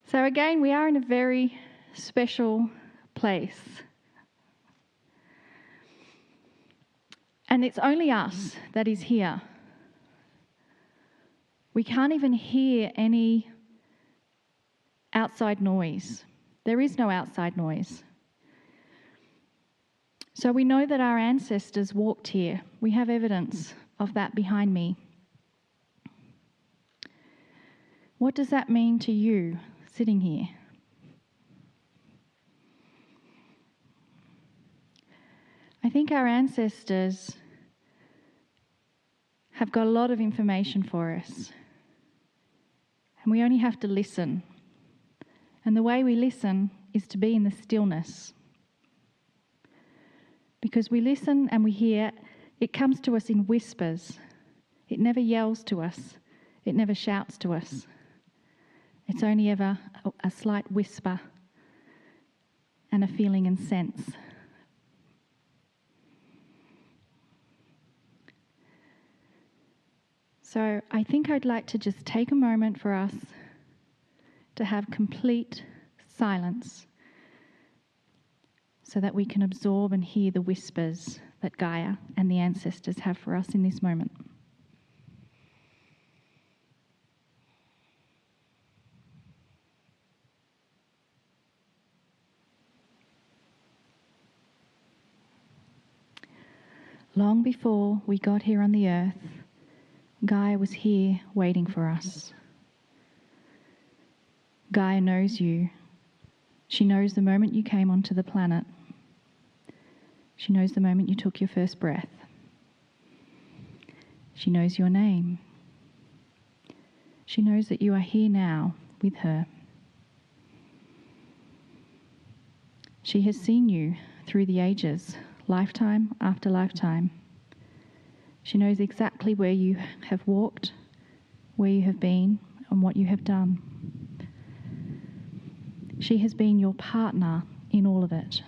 So again, we are in a very special place. And it's only us that is here. We can't even hear any outside noise. There is no outside noise. So we know that our ancestors walked here. We have evidence of that behind me. What does that mean to you sitting here? I think our ancestors have got a lot of information for us, and we only have to listen. And the way we listen is to be in the stillness. Because we listen and we hear, it comes to us in whispers. It never yells to us. It never shouts to us. It's only ever a slight whisper and a feeling and sense. So I think I'd like to just take a moment for us to have complete silence so that we can absorb and hear the whispers that Gaia and the ancestors have for us in this moment. Long before we got here on the earth, Gaia was here waiting for us. Gaia knows you. She knows the moment you came onto the planet. She knows the moment you took your first breath. She knows your name. She knows that you are here now with her. She has seen you through the ages, lifetime after lifetime. She knows exactly where you have walked, where you have been, and what you have done. She has been your partner in all of it.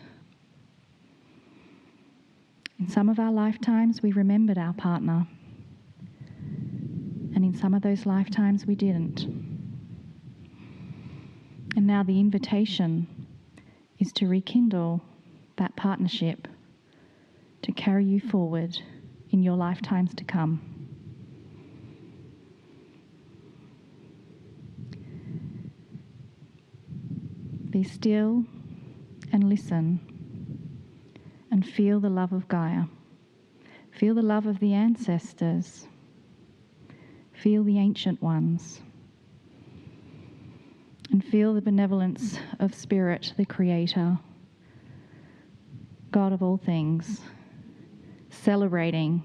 In some of our lifetimes, we remembered our partner. And in some of those lifetimes, we didn't. And now the invitation is to rekindle that partnership, to carry you forward in your lifetimes to come. Be still and listen and feel the love of Gaia. Feel the love of the ancestors. Feel the ancient ones. And feel the benevolence of Spirit, the Creator, God of all things, celebrating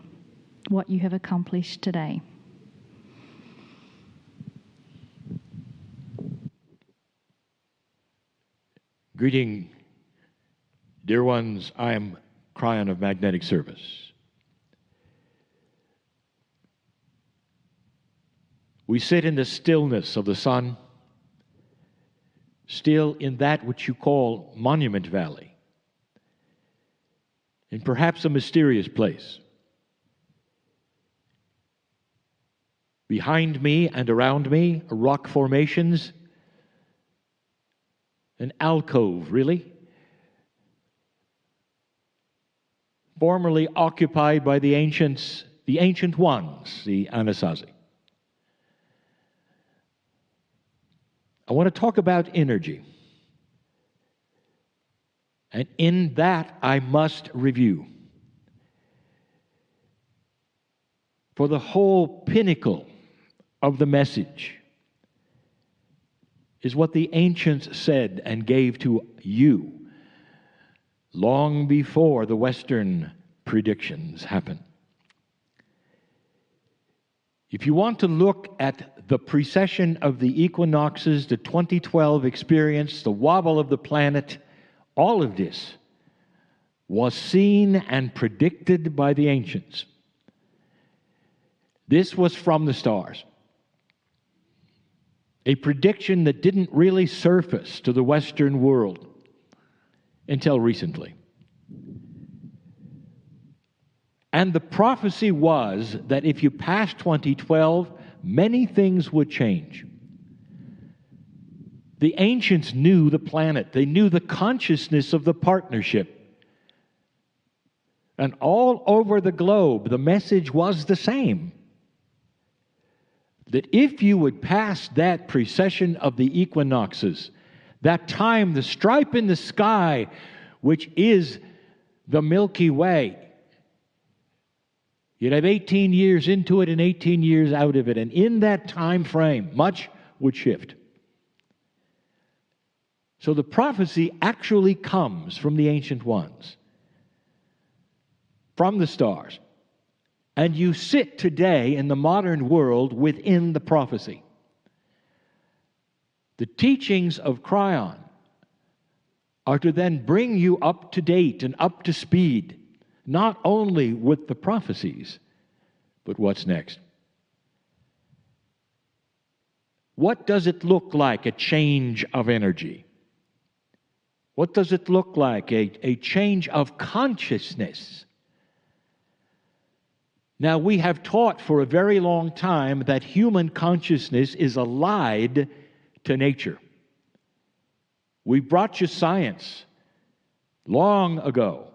what you have accomplished today. Greeting, dear ones. I am Kryon of Magnetic Service. We sit in the stillness of the sun, still in that which you call Monument Valley, in perhaps a mysterious place. Behind me and around me are rock formations, an alcove, really, formerly occupied by the ancient ones, the Anasazi. I want to talk about energy. And in that, I must review. For the whole pinnacle of the message is what the ancients said and gave to you long before the Western predictions happened. If you want to look at the precession of the equinoxes, the 2012 experience, the wobble of the planet, all of this was seen and predicted by the ancients. This was from the stars. A prediction that didn't really surface to the Western world until recently. And the prophecy was that if you passed 2012, many things would change. The ancients knew the planet. They knew the consciousness of the partnership. And all over the globe, the message was the same. That if you would pass that precession of the equinoxes, that time, the stripe in the sky, which is the Milky Way, you'd have 18 years into it and 18 years out of it. And in that time frame, much would shift. So the prophecy actually comes from the ancient ones, from the stars. And you sit today in the modern world within the prophecy. The teachings of Kryon are to then bring you up to date and up to speed, not only with the prophecies, but what's next. What does it look like, a change of energy? What does it look like, a change of consciousness? Now, we have taught for a very long time that human consciousness is allied to nature. We brought you science long ago.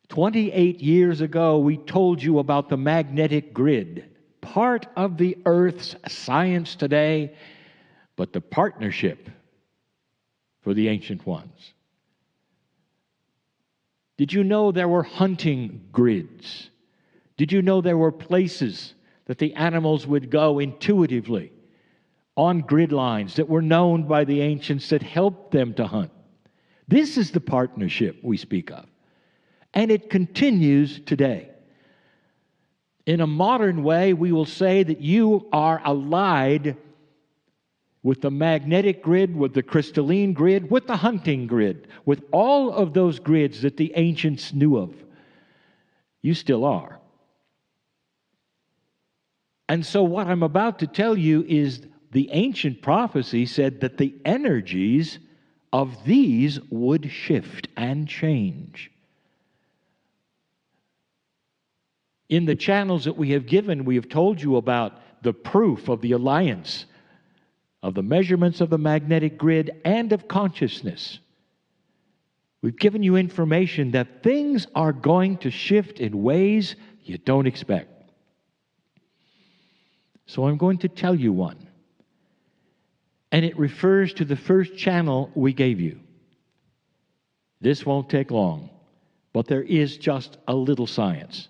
28 years ago, we told you about the magnetic grid, part of the Earth's science today, but the partnership for the ancient ones. Did you know there were hunting grids? Did you know there were places that the animals would go intuitively on grid lines that were known by the ancients that helped them to hunt? This is the partnership we speak of. And it continues today. In a modern way, we will say that you are allied with the magnetic grid, with the crystalline grid, with the hunting grid, with all of those grids that the ancients knew of. You still are. And so what I'm about to tell you is the ancient prophecy said that the energies of these would shift and change. In the channels that we have given, we have told you about the proof of the alliance, of the measurements of the magnetic grid, and of consciousness. We've given you information that things are going to shift in ways you don't expect. So I'm going to tell you one. And it refers to the first channel we gave you. This won't take long, but there is just a little science.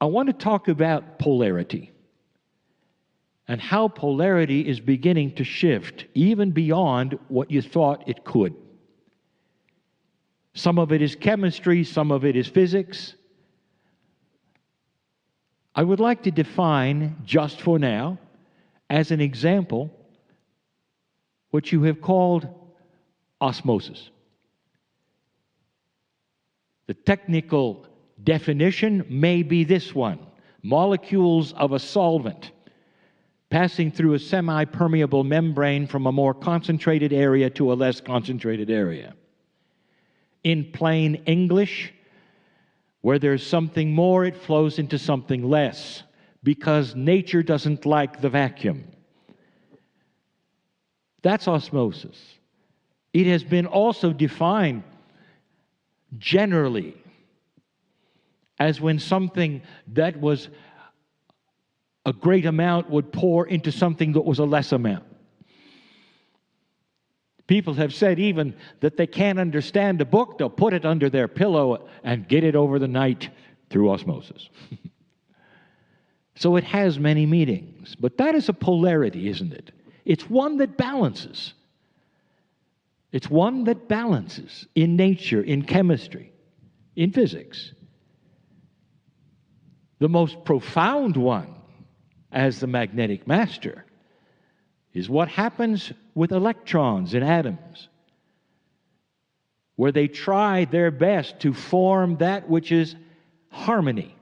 I want to talk about polarity and how polarity is beginning to shift even beyond what you thought it could. Some of it is chemistry, some of it is physics. I would like to define, just for now, as an example, what you have called osmosis. The technical definition may be this one: molecules of a solvent passing through a semi-permeable membrane from a more concentrated area to a less concentrated area. In plain English, where there's something more, it flows into something less, because nature doesn't like the vacuum. That's osmosis. It has been also defined generally as when something that was a great amount would pour into something that was a less amount. People have said even that they can't understand a book, they'll put it under their pillow and get it over the night through osmosis. So it has many meanings, but that is a polarity, isn't it? It's one that balances. It's one that balances in nature, in chemistry, in physics. The most profound one, as the magnetic master, is what happens with electrons in atoms, where they try their best to form that which is harmony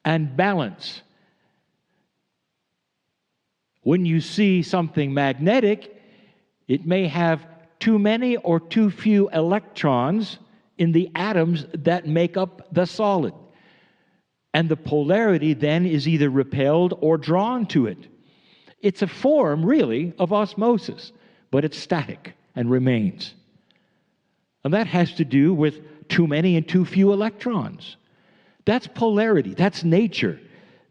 and balance. When you see something magnetic, it may have too many or too few electrons in the atoms that make up the solid. And the polarity then is either repelled or drawn to it. It's a form, really, of osmosis, but it's static and remains. And that has to do with too many and too few electrons. That's polarity. That's nature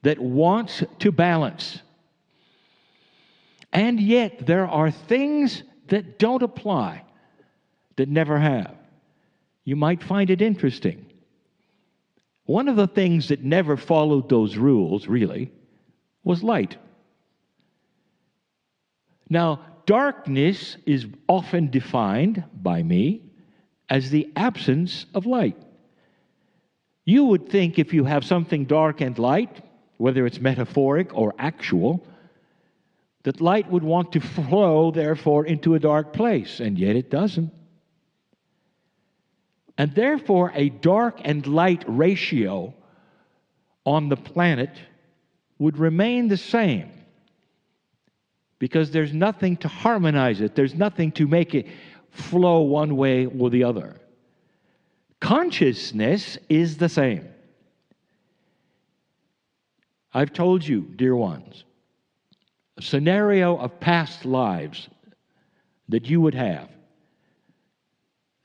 that wants to balance. And yet, there are things that don't apply, that never have. You might find it interesting. One of the things that never followed those rules, really, was light. Now, darkness is often defined by me as the absence of light. You would think if you have something dark and light, whether it's metaphoric or actual, that light would want to flow, therefore, into a dark place, and yet it doesn't. And therefore, a dark and light ratio on the planet would remain the same, because there's nothing to harmonize it. There's nothing to make it flow one way or the other. Consciousness is the same. I've told you, dear ones, a scenario of past lives that you would have,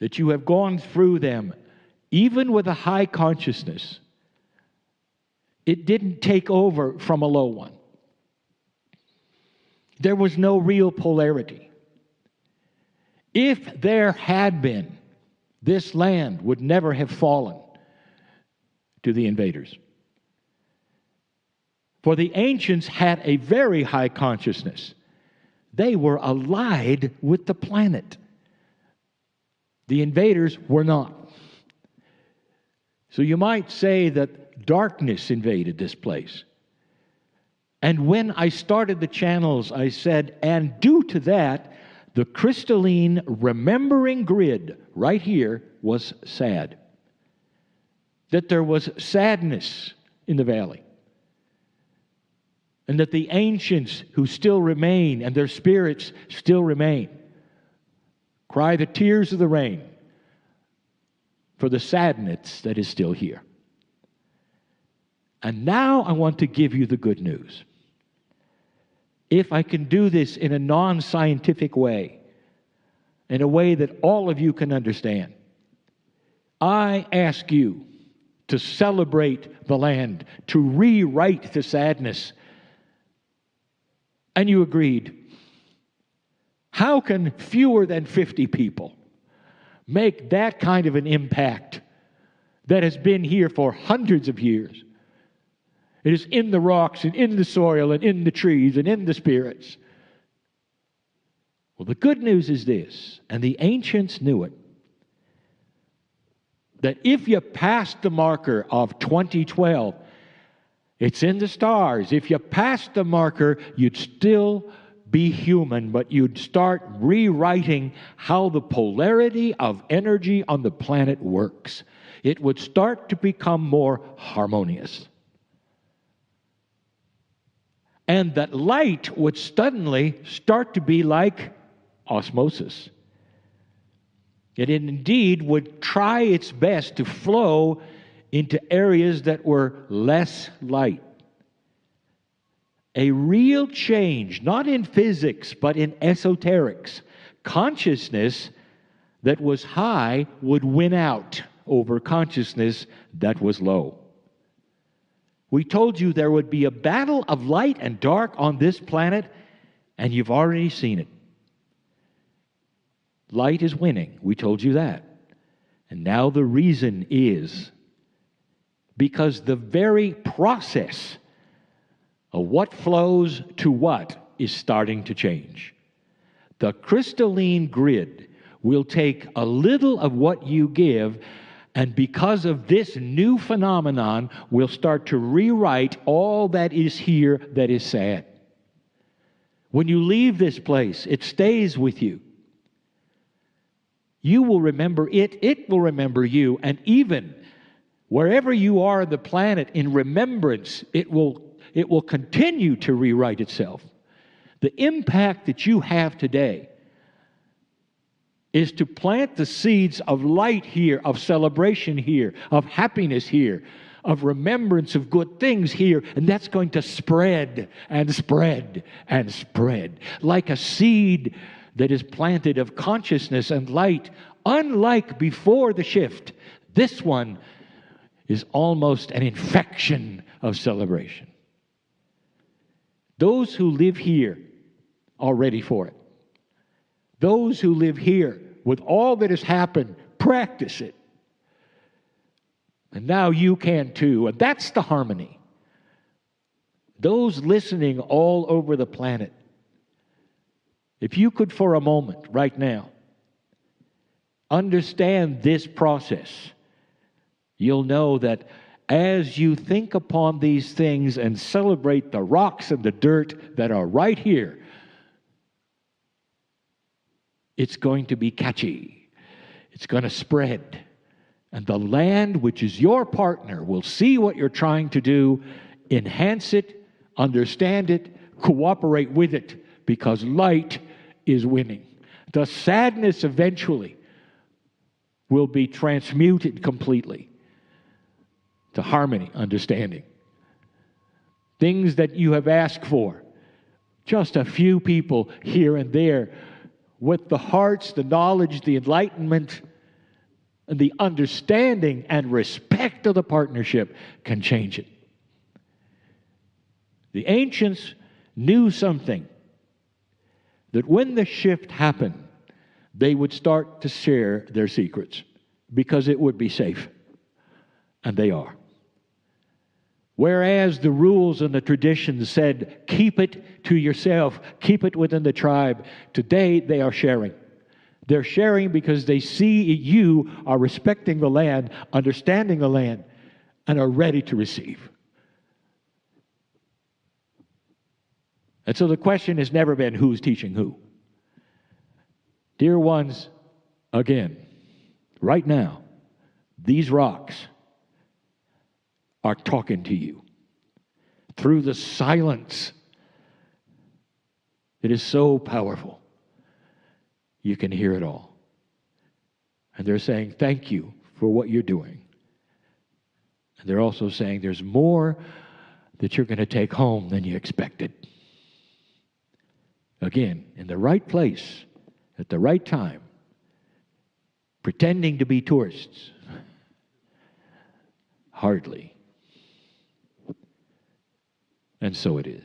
that you have gone through them, even with a high consciousness. It didn't take over from a low one. There was no real polarity. If there had been, this land would never have fallen to the invaders. For the ancients had a very high consciousness. They were allied with the planet. The invaders were not. So you might say that darkness invaded this place. And when I started the channels, I said, and due to that, the crystalline remembering grid right here was sad. That there was sadness in the valley. And that the ancients who still remain, and their spirits still remain, cry the tears of the rain for the sadness that is still here. And now I want to give you the good news. If I can do this in a non-scientific way, in a way that all of you can understand, I ask you to celebrate the land, to rewrite the sadness. And you agreed. How can fewer than 50 people make that kind of an impact that has been here for hundreds of years? It is in the rocks and in the soil and in the trees and in the spirits. Well, the good news is this, and the ancients knew it, that if you passed the marker of 2012, it's in the stars. If you passed the marker, you'd still be human, but you'd start rewriting how the polarity of energy on the planet works. It would start to become more harmonious. And that light would suddenly start to be like osmosis. It indeed would try its best to flow into areas that were less light. A real change, not in physics, but in esoterics. Consciousness that was high would win out over consciousness that was low. We told you there would be a battle of light and dark on this planet, and you've already seen it. Light is winning. We told you that. And now the reason is because the very process of what flows to what is starting to change. The crystalline grid will take a little of what you give, and because of this new phenomenon, will start to rewrite all that is here that is sad. When you leave this place, it stays with you. You will remember it, it will remember you, and even wherever you are on the planet in remembrance, it will continue to rewrite itself. The impact that you have today is to plant the seeds of light here, of celebration here, of happiness here, of remembrance of good things here, and that's going to spread and spread and spread like a seed that is planted of consciousness and light. Unlike before the shift, this one is almost an infection of celebration. Those who live here are ready for it. Those who live here, with all that has happened, practice it. And now you can too. And that's the harmony. Those listening all over the planet, if you could for a moment right now understand this process, you'll know that as you think upon these things and celebrate the rocks and the dirt that are right here, it's going to be catchy. It's going to spread. And the land, which is your partner, will see what you're trying to do, enhance it, understand it, cooperate with it, because light is winning. The sadness eventually will be transmuted completely to harmony, understanding. Things that you have asked for, just a few people here and there, with the hearts, the knowledge, the enlightenment, and the understanding and respect of the partnership can change it. The ancients knew something, that when the shift happened, they would start to share their secrets because it would be safe. And they are. Whereas the rules and the traditions said, keep it to yourself, keep it within the tribe, today they are sharing. They're sharing because they see you are respecting the land, understanding the land, and are ready to receive. And so the question has never been who's teaching who. Dear ones, again, right now, these rocks are talking to you through the silence. It is so powerful. You can hear it all. And they're saying, thank you for what you're doing. And they're also saying there's more that you're going to take home than you expected. Again, in the right place, at the right time, pretending to be tourists. Hardly. And so it is.